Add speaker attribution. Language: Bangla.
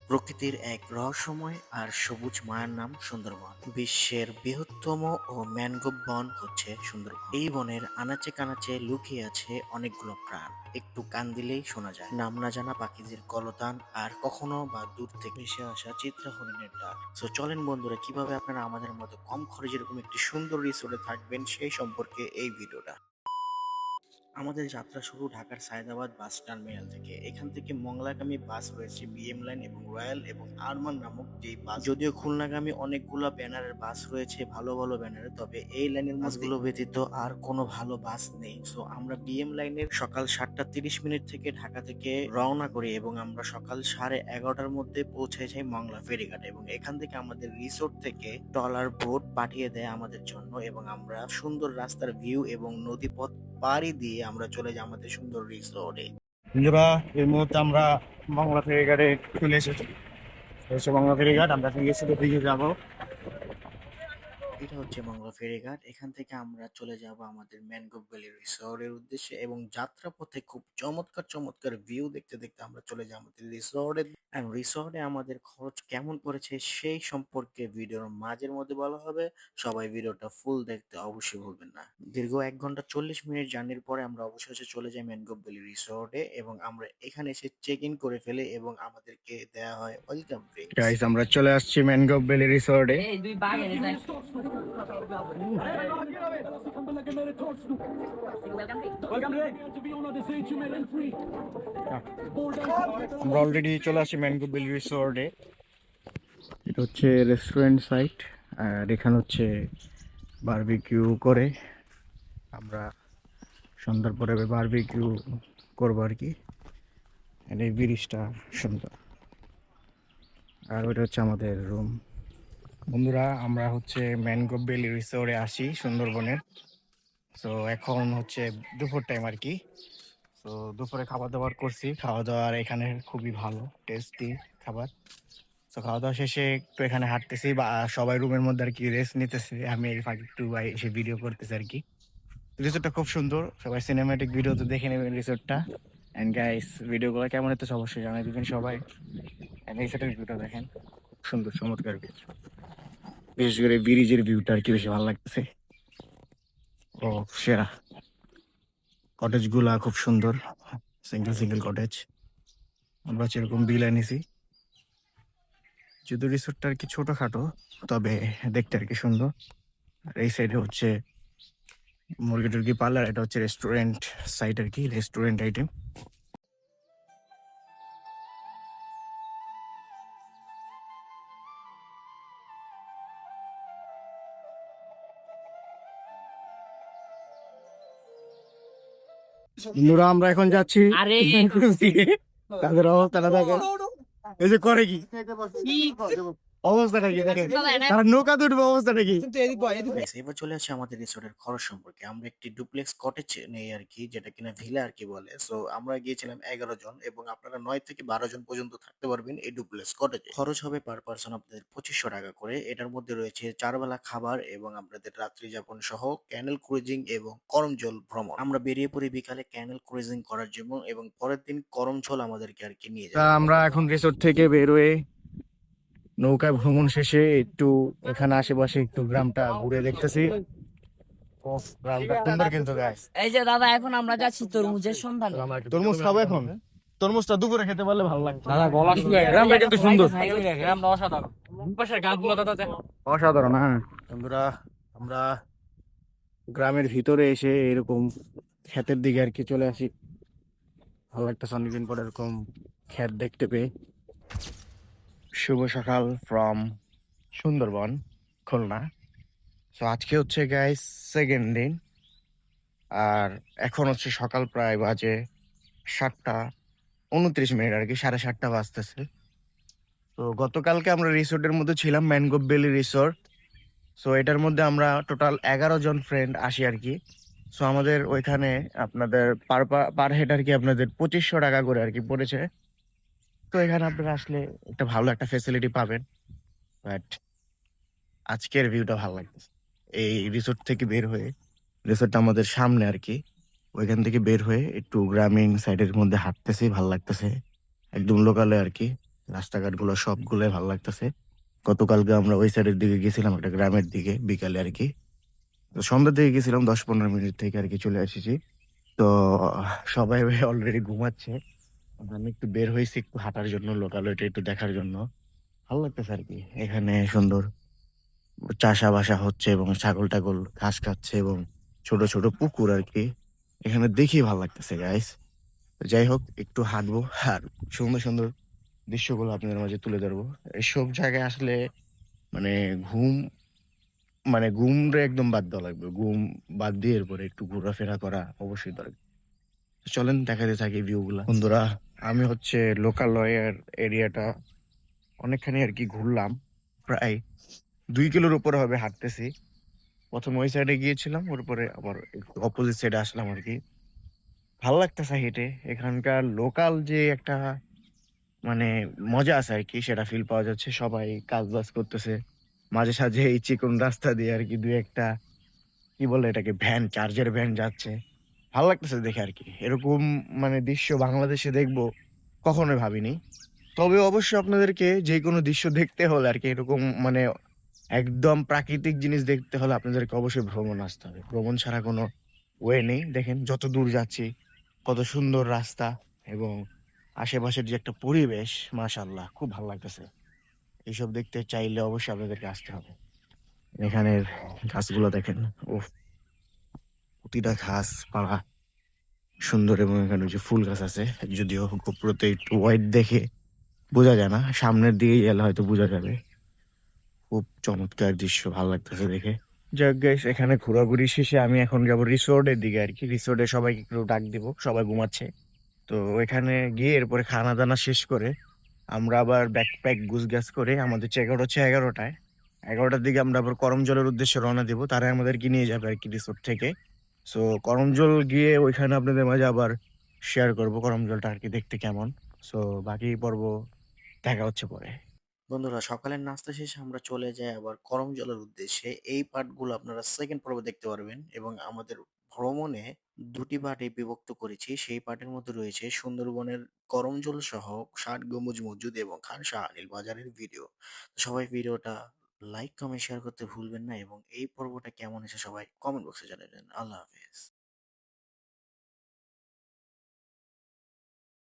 Speaker 1: প্রকৃতির এক রহস্যময় আর সবুজ মায়ার নাম সুন্দরবন। বিশ্বের বৃহত্তম ও ম্যানগ্রোভ বন হচ্ছে সুন্দরবন। এই বনের আনাচে কানাচে লুকিয়ে আছে অনেকগুলো প্রাণ। একটু কান দিলেই শোনা যায় নাম না জানা পাখিদের কলতান, আর কখনো বা দূর থেকে ভেসে আসা চিত্রা হরিণের ডাক। সো চলেন বন্ধুরা, কিভাবে আপনারা আমাদের মতো কম খরচে এরকম একটি সুন্দর রিসোর্টে থাকবেন সেই সম্পর্কে এই ভিডিওটা। আমাদের যাত্রা শুরু ঢাকার সায়দাবাদ বাস টার্মিনাল থেকে। এখান থেকে মংলাগামী বাস রয়েছে বিএম লাইন এবং রয়্যাল এবং আরমান নামক যেই বাস। যদিও খুলনাগামী অনেকগুলো ব্যানারের বাস রয়েছে, ভালো ভালো ব্যানারের, তবে এই লাইনের বাসগুলো ব্যতীত আর কোনো ভালো বাস নেই। সো আমরা বিএম লাইনের সকাল 7:30 থেকে ঢাকা থেকে রওনা করি এবং আমরা সকাল 11:30টার মধ্যে পৌঁছে যাই মংলা ফেরিঘাট, এবং এখান থেকে আমাদের রিসোর্ট থেকে ট্রলার বোট পাঠিয়ে দেয় আমাদের জন্য, এবং আমরা সুন্দর রাস্তার ভিউ এবং নদীপথ পাড়ি দিয়ে আমরা চলে যাই আমাদের সুন্দর রিসোর্টে।
Speaker 2: বন্ধুরা, এই মুহূর্তে আমরা বাংলা ফেরিঘাটে চলে এসেছি। বাংলা ফেরিঘাট আমরা দিকে যাবো।
Speaker 1: এটা হচ্ছে মংলা ফেরিঘাট। এখান থেকে আমরা চলে যাব আমাদের ম্যানগ্রোভ ভ্যালি রিসোর্টের উদ্দেশ্যে, এবং যাত্রাপথে খুব চমৎকার চমৎকার ভিউ দেখতে দেখতে আমরা চলে যাই আমাদের রিসোর্টে। আর রিসোর্টে আমাদের খরচ কেমন পড়েছে সেই সম্পর্কে ভিডিওর মাঝের মধ্যে বলা হবে। সবাই ভিডিওটা ফুল দেখতে অবশ্যই ভুলবেন না। দীর্ঘ 1 ঘন্টা 40 মিনিট জার্নির পরে আমরা অবশেষে চলে যাই ম্যানগ্রোভ ভ্যালি রিসোর্টে, এবং আমরা এখানে এসে চেক ইন করে ফেলে এবং আমাদেরকে দেওয়া হয় ওয়েলকাম ড্রিঙ্কস।
Speaker 2: গাইস, আমরা চলে আসছি ম্যানগ্রোভ ভ্যালি রিসোর্টে। আমরা অলরেডি চলে আসছি ম্যানগ্রোভ ভ্যালি রিসোর্টে। এটা হচ্ছে রেস্টুরেন্ট সাইট, আর এখানে হচ্ছে বারবিকিউ করে আমরা সন্ধ্যার পরে বারবিকিউ করবো আর কি। এই ব্রিজটা সুন্দর, আর ওইটা হচ্ছে আমাদের রুম। বন্ধুরা, আমরা হচ্ছে ম্যানগ্রোভ ভ্যালি রিসোর্টে আসি সুন্দরবনের। তো এখন হচ্ছে দুপুর টাইম আর কি। তো দুপুরে খাবার দাবার করছি, খাওয়া দাওয়ার এখানে খুবই ভালো টেস্টি খাবার। তো খাওয়া দাওয়া শেষে একটু এখানে হাঁটতেছি, বা সবাই রুমের মধ্যে আর কি রেস্ট নিতেছে। আমি এই ফাঁকে একটু এসে ভিডিও করতেছি আর কি। রিসোর্টটা খুব সুন্দর, সবাই সিনেম্যাটিক ভিডিও তো দেখে নেবেন রিসোর্টটা। এন্ড গাইস, ভিডিওগুলো কেমন হচ্ছে অবশ্যই জানাই দিবেন সবাই। এন্ড এই সাইডের ভিউটা দেখেন, খুব সুন্দর চমৎকার ভিউ। বিশেষ করে ব্রিজের ভিউটা আর কি বেশি ভালো লাগতেছে। ও সেরা, কটেজ গুলা খুব সুন্দর, সিঙ্গেল সিঙ্গেল কটেজ। আমরা সেরকম বিল এনেছি, যদিও রিসোর্টটা আর কি ছোটখাটো, তবে দেখতে আর কি সুন্দর। আর এই সাইডে হচ্ছে মুরগি টুরগি পার্লার, এটা হচ্ছে রেস্টুরেন্ট সাইট আর কি, রেস্টুরেন্ট আইটেম। বন্ধুরা, আমরা এখন যাচ্ছি তাদের অবস্থাটা দেখেন, এই যে করে কি অবস্থাটা কি দেখেন, তারা নৌকা দুটবে অবস্থাটা কি।
Speaker 1: Guys, এবার চলে আসে আমাদের রিসোর্টের খরচ সম্পর্কে। আমরা একটি ডুপ্লেক্স কটেজ নেই আর কি, যেটা কিনা ভিলা আর কি বলে। সো আমরা গিয়েছিলাম 11 জন, এবং আপনারা 9 থেকে 12 জন পর্যন্ত থাকতে পারবেন এই ডুপ্লেক্স কটেজে। খরচ হবে পার পার্সন আপনাদের 2500 টাকা করে। এটার মধ্যে রয়েছে 4 বেলা খাবার এবং আপনাদের রাত্রি যাপন সহ ক্যানেল ক্রুজিং এবং করমজল ভ্রমণ। আমরা বেরিয়ে পড়ি বিকালে ক্যানেল ক্রুজিং করার জন্য, এবং পরের দিন করমজল আমাদেরকে আর কি নিয়ে যায়।
Speaker 2: আমরা এখন রিসোর্ট থেকে বেরোয় নৌকায় ভ্রমণ শেষে একটু এখানে আশেপাশে একটু গ্রামটা ঘুরে দেখতেছি। গ্রামটা সুন্দর কিন্তু গাইস।
Speaker 3: এই যে দাদা, এখন আমরা যাচ্ছি তরমুজের সন্ধানে।
Speaker 2: তরমুজ খাবো এখন, তরমুজটা দুপুরে খেতে পারলে ভালো লাগতো।
Speaker 4: দাদা গলা শুকায়, গ্রামটা কিন্তু সুন্দর।
Speaker 3: গ্রামটা অসাধারণ।
Speaker 4: পাশের গাছগুলো দাদা দেখো
Speaker 2: অসাধারণ। হ্যাঁ বন্ধুরা, আমরা গ্রামের ভিতরে এসে এরকম ক্ষেতের দিকে আর কি চলে আসি। ভালো একটা অনেকদিন পর এরকম ক্ষেত দেখতে পেয়ে। শুভ সকাল ফ্রম সুন্দরবন, খুলনা। তো আজকে হচ্ছে গাইস সেকেন্ড দিন, আর এখন হচ্ছে সকাল প্রায় বাজে 7:29 আর কি, 7:30 বাজতেছে। তো গতকালকে আমরা রিসোর্টের মধ্যে ছিলাম, ম্যানগ্রোভ ভ্যালি রিসোর্ট। সো এটার মধ্যে আমরা টোটাল 11 জন ফ্রেন্ড আসি আর কি। সো আমাদের ওইখানে আপনাদের পার হেড আর কি আপনাদের 2500 টাকা করে আর কি পড়েছে। তো এখানে আপনারা আসলে একটা ভালো একটা ফেসিলিটি পাবেন। বাট আজকের ভিউটা ভালো লাগতেছে। এই রিসোর্ট থেকে বের হয়ে, রিসোর্টটা আমাদের সামনে আর কি, ওইখান থেকে বের হয়ে একটু গ্রামীণ সাইডের মধ্যে হাঁটতেছি, ভালো লাগতেছে, একদম লোকালে আর কি। রাস্তাঘাটগুলো সবগুলোই ভালো লাগতেছে। গতকালকে আমরা ওই সাইডের দিকে গেছিলাম, একটা গ্রামের দিকে বিকালে আর কি। তো সন্ধ্যার দিকে গেছিলাম, 10-15 মিনিট থেকে আর কি চলে এসেছি। তো সবাই অলরেডি ঘুমাচ্ছে। আমি একটু বের হয়েছি একটু হাঁটার জন্য, লোকালয়টা একটু দেখার জন্য। ভালো লাগতেছে আর কি। এখানে সুন্দর চাষাবাসা হচ্ছে এবং ছাগল টাগল ঘাস খাচ্ছে এবং ছোট ছোট পুকুর আর কি। এখানে দেখি ভালো লাগতেছে গাইস। যাই হোক, একটু হাঁটবো আর সুন্দর সুন্দর দৃশ্যগুলো আপনাদের মাঝে তুলে ধরবো। এসব জায়গায় আসলে মানে ঘুম ঘুমরে একদম বাদ দেওয়া লাগবে। ঘুম বাদ দিয়ে এরপরে একটু ঘোরাফেরা করা অবশ্যই দরকার। তো চলেন দেখাতে থাকি ভিউ গুলা। বন্ধুরা, আমি হচ্ছে লোকালয়ের এরিয়াটা অনেকখানি আর কি ঘুরলাম। প্রায় 2 কিলোর উপরে হবে হাঁটতেছি। প্রথম ওই সাইডে গিয়েছিলাম, ওর পরে আবার একটু অপোজিট সাইডে আসলাম আর কি। ভালো লাগতেছে হেঁটে। এখানকার লোকাল যে একটা মানে মজা আছে আর কি, সেটা ফিল পাওয়া যাচ্ছে। সবাই কাজ বাজ করতেছে, মাঝে সাঝে এই চিকন রাস্তা দিয়ে আর কি দুই একটা কি বলে এটাকে ভ্যান, চার্জের ভ্যান যাচ্ছে। ভালো লাগতেছে দেখে আর কি। এরকম দৃশ্য বাংলাদেশে দেখবো কখনোই ভাবিনি। তবে অবশ্যই আপনাদেরকে যে কোনো দৃশ্য দেখতে হলে আর কি এরকম একদম প্রাকৃতিক জিনিস দেখতে হলে আপনাদেরকে অবশ্যই ভ্রমণ আসতে হবে। ভ্রমণ ছাড়া কোনো ওয়ে নেই। দেখেন যত দূর যাচ্ছি কত সুন্দর রাস্তা এবং আশেপাশের যে একটা পরিবেশ, মাশাআল্লাহ খুব ভালো লাগতেছে। এইসব দেখতে চাইলে অবশ্যই আপনাদেরকে আসতে হবে। এখানের গাছগুলো দেখেন, উফ, প্রতিটা ঘাস পালা সুন্দর এবং এখানে যে ফুল গাছ আছে, যদিও গোপ্রোতে একটু হোয়াইট দেখে বোঝা যায় না, সামনের দিকে গেলে হয়তো বোঝা যাবে। খুব চমৎকার দৃশ্য, ভালো লাগতেছে দেখে। যাক গাইস, এখানে ঘোরাঘুরি শেষে আমি এখন যাবো রিসোর্টের দিকে আর কি। রিসোর্টে সবাইকে একটু ডাক দিব, সবাই ঘুমাচ্ছে। তো ওইখানে গিয়ে এরপরে খানা দানা শেষ করে আমরা আবার ব্যাকপ্যাক গুছগাছ করে আমাদের চেক আউট হচ্ছে 11টায়। 11টার দিকে আমরা আবার করমজলের উদ্দেশ্যে রওনা দিব। তারা আমাদেরকে নিয়ে যাবে আর কি রিসোর্ট থেকে। সো করমজল গিয়ে ওইখানে আপনাদের মাঝে আবার শেয়ার করব করমজলটা আর কি দেখতে কেমন। সো বাকি পর্ব দেখা হচ্ছে পরে।
Speaker 1: বন্ধুরা, সকালের নাস্তা শেষে আমরা চলে যাই আবার করমজলের উদ্দেশ্যে। এই পার্টগুলো আপনারা সেকেন্ড পর্বে দেখতে পারবেন এবং আমাদের ভ্রমণে দুটি পার্টে বিভক্ত করেছি। সেই পার্টের মধ্যে রয়েছে সুন্দরবনের করমজল সহ 60 গম্বুজ মসজিদ এবং খান শাহ আলীর বাজারের ভিডিও। সবাই ভিডিওটা লাইক কমেন্ট শেয়ার করতে ভুলবেন না এবং এই পর্বটা কেমন হয়েছে সবাই কমেন্ট বক্সে জানাবেন। আল্লাহ হাফেজ।